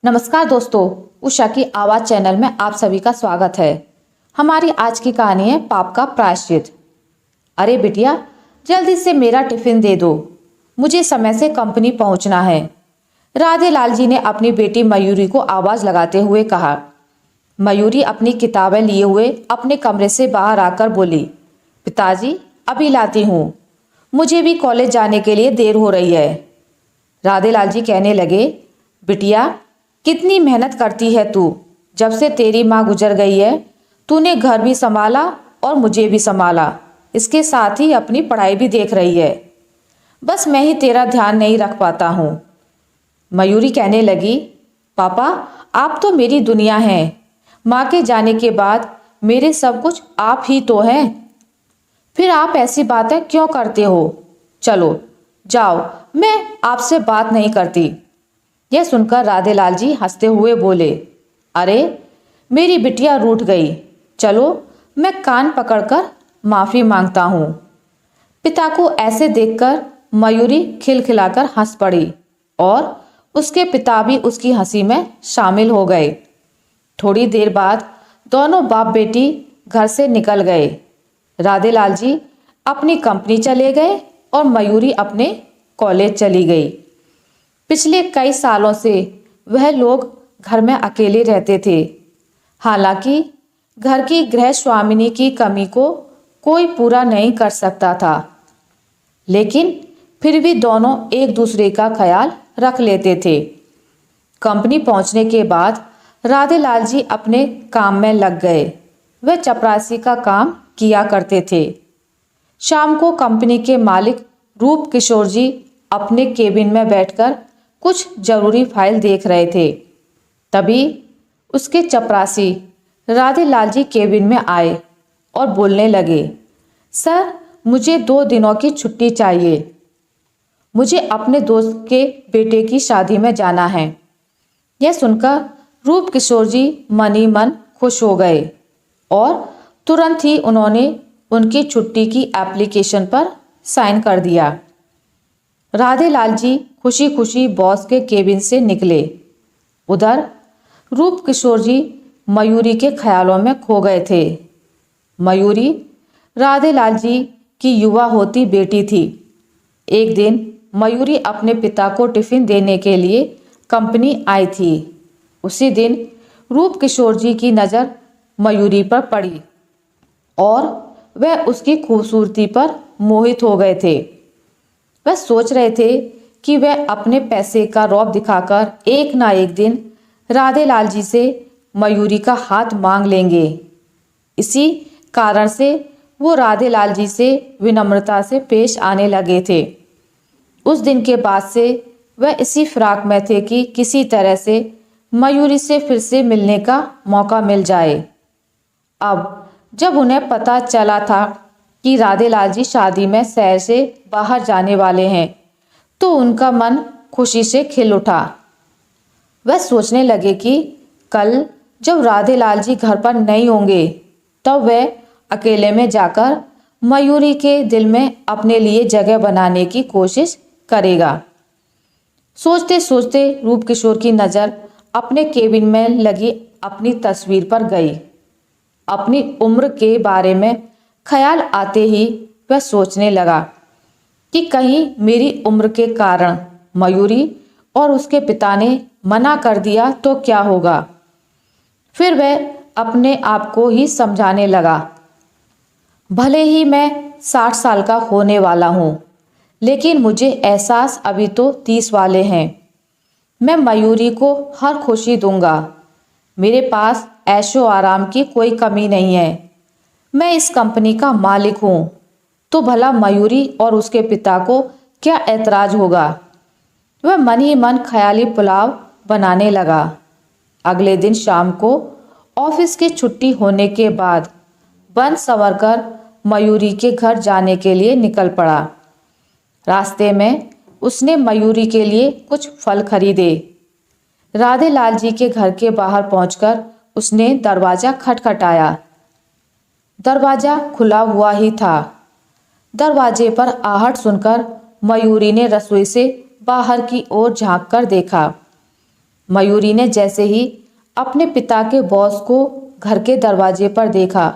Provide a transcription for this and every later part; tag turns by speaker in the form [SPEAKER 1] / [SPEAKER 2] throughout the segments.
[SPEAKER 1] नमस्कार दोस्तों, उषा की आवाज़ चैनल में आप सभी का स्वागत है। हमारी आज की कहानी है पाप का प्रायश्चित। अरे बिटिया, जल्दी से मेरा टिफिन दे दो, मुझे समय से कंपनी पहुंचना है। राधे लाल जी ने अपनी बेटी मयूरी को आवाज़ लगाते हुए कहा। मयूरी अपनी किताबें लिए हुए अपने कमरे से बाहर आकर बोली, पिताजी अभी लाती हूँ, मुझे भी कॉलेज जाने के लिए देर हो रही है। राधे लाल जी कहने लगे, बिटिया कितनी मेहनत करती है तू। जब से तेरी माँ गुजर गई है तूने घर भी संभाला और मुझे भी संभाला, इसके साथ ही अपनी पढ़ाई भी देख रही है। बस मैं ही तेरा ध्यान नहीं रख पाता हूँ। मयूरी कहने लगी, पापा आप तो मेरी दुनिया हैं, माँ के जाने के बाद मेरे सब कुछ आप ही तो हैं। फिर आप ऐसी बातें क्यों करते हो? चलो जाओ, मैं आपसे बात नहीं करती। यह सुनकर राधे लाल जी हंसते हुए बोले, अरे मेरी बिटिया रूठ गई, चलो मैं कान पकड़कर माफ़ी मांगता हूँ। पिता को ऐसे देखकर मयूरी खिलखिलाकर हंस पड़ी और उसके पिता भी उसकी हंसी में शामिल हो गए। थोड़ी देर बाद दोनों बाप बेटी घर से निकल गए। राधे लाल जी अपनी कंपनी चले गए और मयूरी अपने कॉलेज चली गई। पिछले कई सालों से वह लोग घर में अकेले रहते थे। हालांकि घर की गृह स्वामिनी की कमी को कोई पूरा नहीं कर सकता था, लेकिन फिर भी दोनों एक दूसरे का ख्याल रख लेते थे। कंपनी पहुंचने के बाद राधे लाल जी अपने काम में लग गए। वह चपरासी का काम किया करते थे। शाम को कंपनी के मालिक रूप किशोर जी अपने केबिन में बैठकर कुछ जरूरी फाइल देख रहे थे। तभी उसके चपरासी राधे लाल जी केबिन में आए और बोलने लगे, सर मुझे 2 दिनों की छुट्टी चाहिए, मुझे अपने दोस्त के बेटे की शादी में जाना है। यह सुनकर रूप किशोर जी मन ही मन खुश हो गए और तुरंत ही उन्होंने उनकी छुट्टी की एप्लीकेशन पर साइन कर दिया। राधे लाल जी खुशी खुशी बॉस के केबिन से निकले। उधर रूप किशोर जी मयूरी के ख्यालों में खो गए थे। मयूरी राधे लाल जी की युवा होती बेटी थी। एक दिन मयूरी अपने पिता को टिफिन देने के लिए कंपनी आई थी। उसी दिन रूप किशोर जी की नज़र मयूरी पर पड़ी और वह उसकी खूबसूरती पर मोहित हो गए थे। वह सोच रहे थे कि वह अपने पैसे का रौब दिखाकर एक ना एक दिन राधे लाल जी से मयूरी का हाथ मांग लेंगे। इसी कारण से वो राधे लाल जी से विनम्रता से पेश आने लगे थे। उस दिन के बाद से वह इसी फिराक में थे कि किसी तरह से मयूरी से फिर से मिलने का मौका मिल जाए। अब जब उन्हें पता चला था कि राधे लाल जी शादी में शहर से बाहर जाने वाले हैं, तो उनका मन खुशी से खिल उठा। वह सोचने लगे कि कल जब राधे लाल जी घर पर नहीं होंगे, तब वह अकेले में जाकर मयूरी के दिल में अपने लिए जगह बनाने की कोशिश करेगा। सोचते सोचते रूप किशोर की नज़र अपने केबिन में लगी अपनी तस्वीर पर गई। अपनी उम्र के बारे में ख्याल आते ही वह सोचने लगा कि कहीं मेरी उम्र के कारण मयूरी और उसके पिता ने मना कर दिया तो क्या होगा। फिर वह अपने आप को ही समझाने लगा, भले ही मैं 60 साल का होने वाला हूँ, लेकिन मुझे एहसास अभी तो 30 वाले हैं। मैं मयूरी को हर खुशी दूंगा। मेरे पास ऐशो आराम की कोई कमी नहीं है। मैं इस कंपनी का मालिक हूँ, तो भला मयूरी और उसके पिता को क्या ऐतराज होगा। वह मन ही मन ख्याली पुलाव बनाने लगा। अगले दिन शाम को ऑफिस की छुट्टी होने के बाद बन संवरकर मयूरी के घर जाने के लिए निकल पड़ा। रास्ते में उसने मयूरी के लिए कुछ फल खरीदे। राधे लाल जी के घर के बाहर पहुंचकर उसने दरवाज़ा खटखटाया। दरवाज़ा खुला हुआ ही था। दरवाजे पर आहट सुनकर मयूरी ने रसोई से बाहर की ओर झांक कर देखा। मयूरी ने जैसे ही अपने पिता के बॉस को घर के दरवाजे पर देखा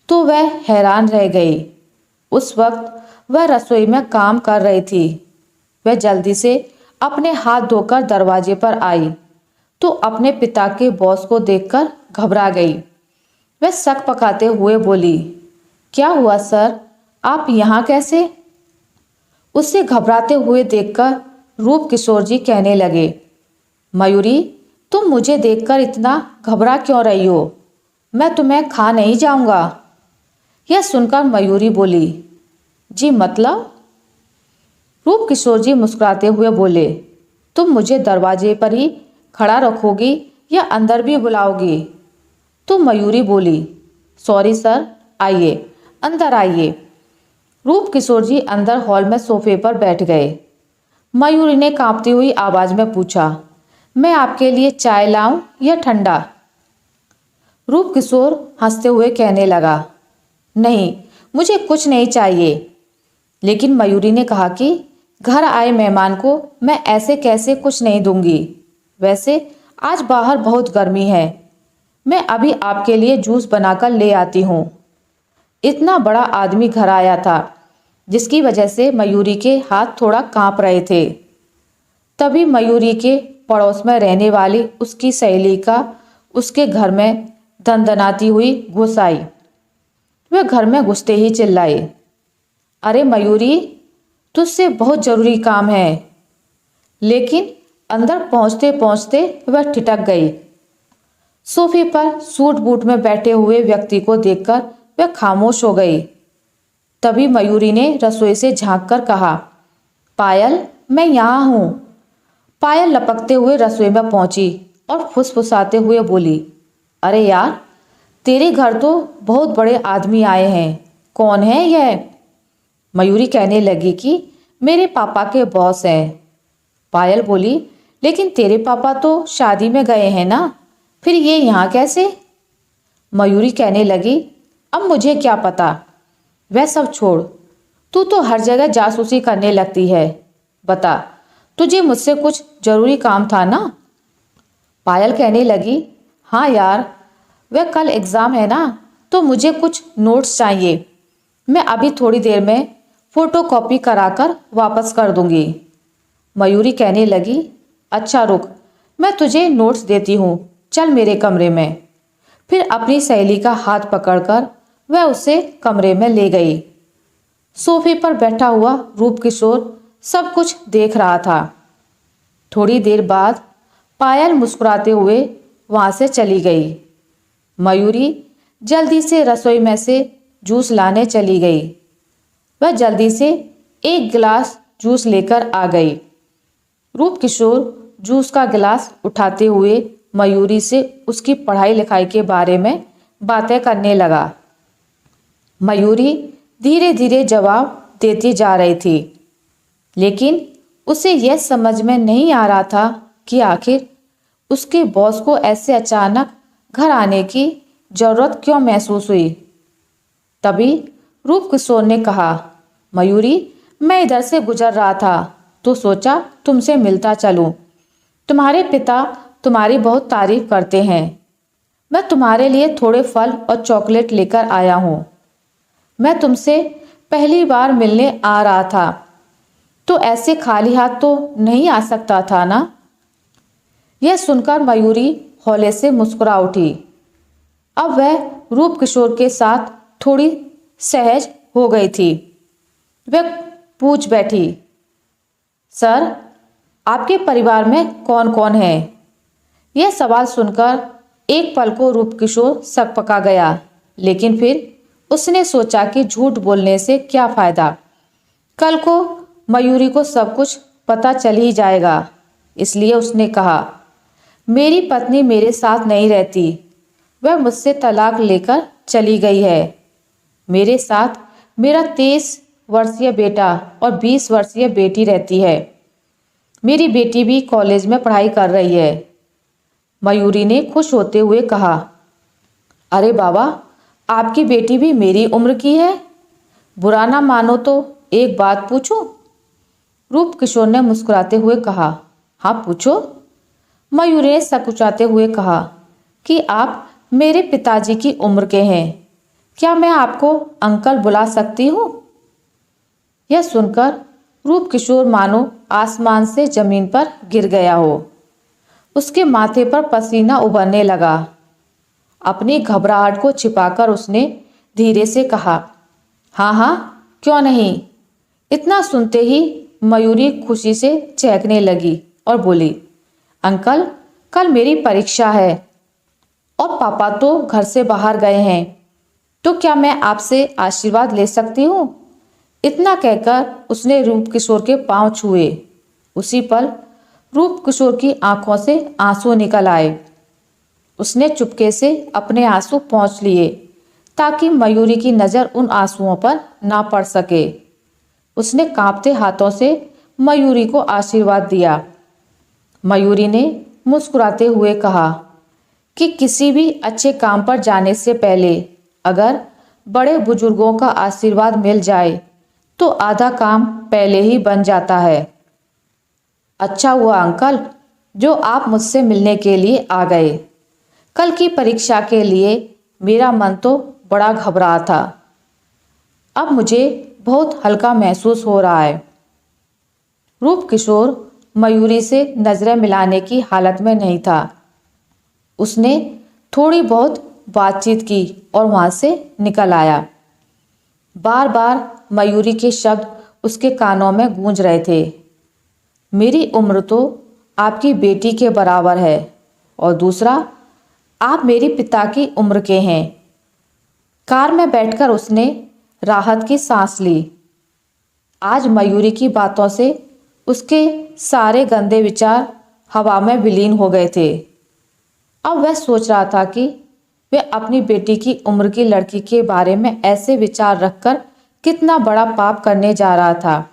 [SPEAKER 1] तो वह हैरान रह गई। उस वक्त वह रसोई में काम कर रही थी। वह जल्दी से अपने हाथ धोकर दरवाजे पर आई तो अपने पिता के बॉस को देखकर घबरा गई। वह शक पकाते हुए बोली, क्या हुआ सर, आप यहाँ कैसे? उसे घबराते हुए देखकर रूप किशोर जी कहने लगे, मयूरी, तुम मुझे देखकर इतना घबरा क्यों रही हो? मैं तुम्हें खा नहीं जाऊंगा। यह सुनकर मयूरी बोली, जी मतलब? रूप किशोर जी मुस्कुराते हुए बोले, तुम मुझे दरवाजे पर ही खड़ा रखोगी या अंदर भी बुलाओगी? तो मयूरी बोली, सॉरी सर, आइए अंदर आइए। रूप किशोर जी अंदर हॉल में सोफे पर बैठ गए। मयूरी ने कांपती हुई आवाज में पूछा, मैं आपके लिए चाय लाऊं या ठंडा? रूप किशोर हंसते हुए कहने लगा, नहीं, मुझे कुछ नहीं चाहिए। लेकिन मयूरी ने कहा कि घर आए मेहमान को मैं ऐसे कैसे कुछ नहीं दूंगी। वैसे आज बाहर बहुत गर्मी है, मैं अभी आपके लिए जूस बनाकर ले आती हूँ। इतना बड़ा आदमी घर आया था जिसकी वजह से मयूरी के हाथ थोड़ा कांप रहे थे। तभी मयूरी के पड़ोस में रहने वाली उसकी सहेली का उसके घर में दनदनाती हुई घुस आई। वह घर में घुसते ही चिल्लाई, अरे मयूरी, तुझसे बहुत जरूरी काम है। लेकिन अंदर पहुंचते पहुंचते वह ठिठक गई। सोफे पर सूट बूट में बैठे हुए व्यक्ति को देखकर वह खामोश हो गई। तभी मयूरी ने रसोई से झांक कर कहा, पायल, मैं यहाँ हूँ। पायल लपकते हुए रसोई में पहुंची और फुसफुसाते हुए बोली, अरे यार, तेरे घर तो बहुत बड़े आदमी आए हैं, कौन है यह? मयूरी कहने लगी कि मेरे पापा के बॉस हैं। पायल बोली, लेकिन तेरे पापा तो शादी में गए हैं ना, फिर ये यहाँ कैसे? मयूरी कहने लगी, अब मुझे क्या पता, वह सब छोड़, तू तो हर जगह जासूसी करने लगती है। बता, तुझे मुझसे कुछ जरूरी काम था ना? पायल कहने लगी, हाँ यार, वह कल एग्ज़ाम है ना, तो मुझे कुछ नोट्स चाहिए। मैं अभी थोड़ी देर में फ़ोटोकॉपी कराकर वापस कर दूंगी। मयूरी कहने लगी, अच्छा रुक, मैं तुझे नोट्स देती हूँ, चल मेरे कमरे में। फिर अपनी सहेली का हाथ पकड़कर वह उसे कमरे में ले गई। सोफे पर बैठा हुआ रूप किशोर सब कुछ देख रहा था। थोड़ी देर बाद पायल मुस्कुराते हुए वहाँ से चली गई। मयूरी जल्दी से रसोई में से जूस लाने चली गई। वह जल्दी से एक गिलास जूस लेकर आ गई। रूप किशोर जूस का गिलास उठाते हुए मयूरी से उसकी पढ़ाई लिखाई के बारे में बातें करने लगा। मयूरी धीरे धीरे जवाब देती जा रही थी, लेकिन उसे यह समझ में नहीं आ रहा था कि आखिर उसके बॉस को ऐसे अचानक घर आने की जरूरत क्यों महसूस हुई। तभी रूप किशोर ने कहा, मयूरी, मैं इधर से गुजर रहा था तो सोचा तुमसे मिलता चलूं। तुम्हारे पिता तुम्हारी बहुत तारीफ करते हैं। मैं तुम्हारे लिए थोड़े फल और चॉकलेट लेकर आया हूँ। मैं तुमसे पहली बार मिलने आ रहा था तो ऐसे खाली हाथ तो नहीं आ सकता था ना? यह सुनकर मयूरी हौले से मुस्कुरा उठी। अब वह रूप किशोर के साथ थोड़ी सहज हो गई थी। वह पूछ बैठी, सर, आपके परिवार में कौन कौन है? यह सवाल सुनकर एक पल को रूप किशोर सक पका गया, लेकिन फिर उसने सोचा कि झूठ बोलने से क्या फायदा, कल को मयूरी को सब कुछ पता चल ही जाएगा। इसलिए उसने कहा, मेरी पत्नी मेरे साथ नहीं रहती, वह मुझसे तलाक लेकर चली गई है। मेरे साथ मेरा 23 वर्षीय बेटा और 20 वर्षीय बेटी रहती है। मेरी बेटी भी कॉलेज में पढ़ाई कर रही है। मयूरी ने खुश होते हुए कहा, अरे बाबा, आपकी बेटी भी मेरी उम्र की है। बुरा ना मानो तो एक बात पूछूं? रूप किशोर ने मुस्कुराते हुए कहा, हाँ पूछो। मयूरी ने सकुचाते हुए कहा कि आप मेरे पिताजी की उम्र के हैं, क्या मैं आपको अंकल बुला सकती हूँ? यह सुनकर रूप किशोर मानो आसमान से जमीन पर गिर गया हो। उसके माथे पर पसीना उभरने लगा। अपनी घबराहट को छिपाकर उसने धीरे से कहा, हाँ हाँ, क्यों नहीं। इतना सुनते ही मयूरी खुशी से चहकने लगी और बोली, अंकल, कल मेरी परीक्षा है और पापा तो घर से बाहर गए हैं, तो क्या मैं आपसे आशीर्वाद ले सकती हूँ? इतना कहकर उसने रूप किशोर के पांव छुए। उसी पल रूप किशोर की आंखों से आंसू निकल आए। उसने चुपके से अपने आंसू पोंछ लिए ताकि मयूरी की नज़र उन आंसुओं पर ना पड़ सके। उसने कांपते हाथों से मयूरी को आशीर्वाद दिया। मयूरी ने मुस्कुराते हुए कहा कि किसी भी अच्छे काम पर जाने से पहले अगर बड़े बुजुर्गों का आशीर्वाद मिल जाए तो आधा काम पहले ही बन जाता है। अच्छा हुआ अंकल जो आप मुझसे मिलने के लिए आ गए। कल की परीक्षा के लिए मेरा मन तो बड़ा घबरा था, अब मुझे बहुत हल्का महसूस हो रहा है। रूप किशोर मयूरी से नजरें मिलाने की हालत में नहीं था। उसने थोड़ी बहुत बातचीत की और वहां से निकल आया। बार बार मयूरी के शब्द उसके कानों में गूंज रहे थे, मेरी उम्र तो आपकी बेटी के बराबर है और दूसरा, आप मेरी पिता की उम्र के हैं। कार में बैठकर उसने राहत की सांस ली। आज मयूरी की बातों से उसके सारे गंदे विचार हवा में विलीन हो गए थे। अब वह सोच रहा था कि वह अपनी बेटी की उम्र की लड़की के बारे में ऐसे विचार रखकर कितना बड़ा पाप करने जा रहा था।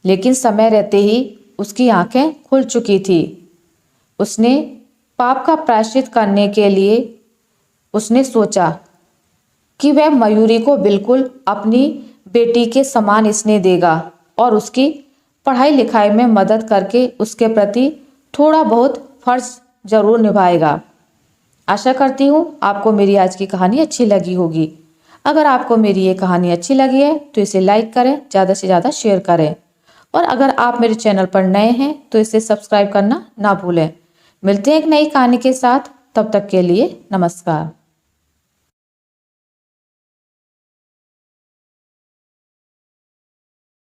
[SPEAKER 1] लेकिन समय रहते ही उसकी आंखें खुल चुकी थी। उसने पाप का प्रायश्चित करने के लिए उसने सोचा कि वह मयूरी को बिल्कुल अपनी बेटी के समान स्नेह देगा और उसकी पढ़ाई लिखाई में मदद करके उसके प्रति थोड़ा बहुत फर्ज जरूर निभाएगा। आशा करती हूँ आपको मेरी आज की कहानी अच्छी लगी होगी। अगर आपको मेरी ये कहानी अच्छी लगी है तो इसे लाइक करें, ज़्यादा से ज़्यादा शेयर करें और अगर आप मेरे चैनल पर नए हैं तो इसे सब्सक्राइब करना ना भूलें। मिलते हैं एक नई कहानी के साथ, तब तक के लिए नमस्कार।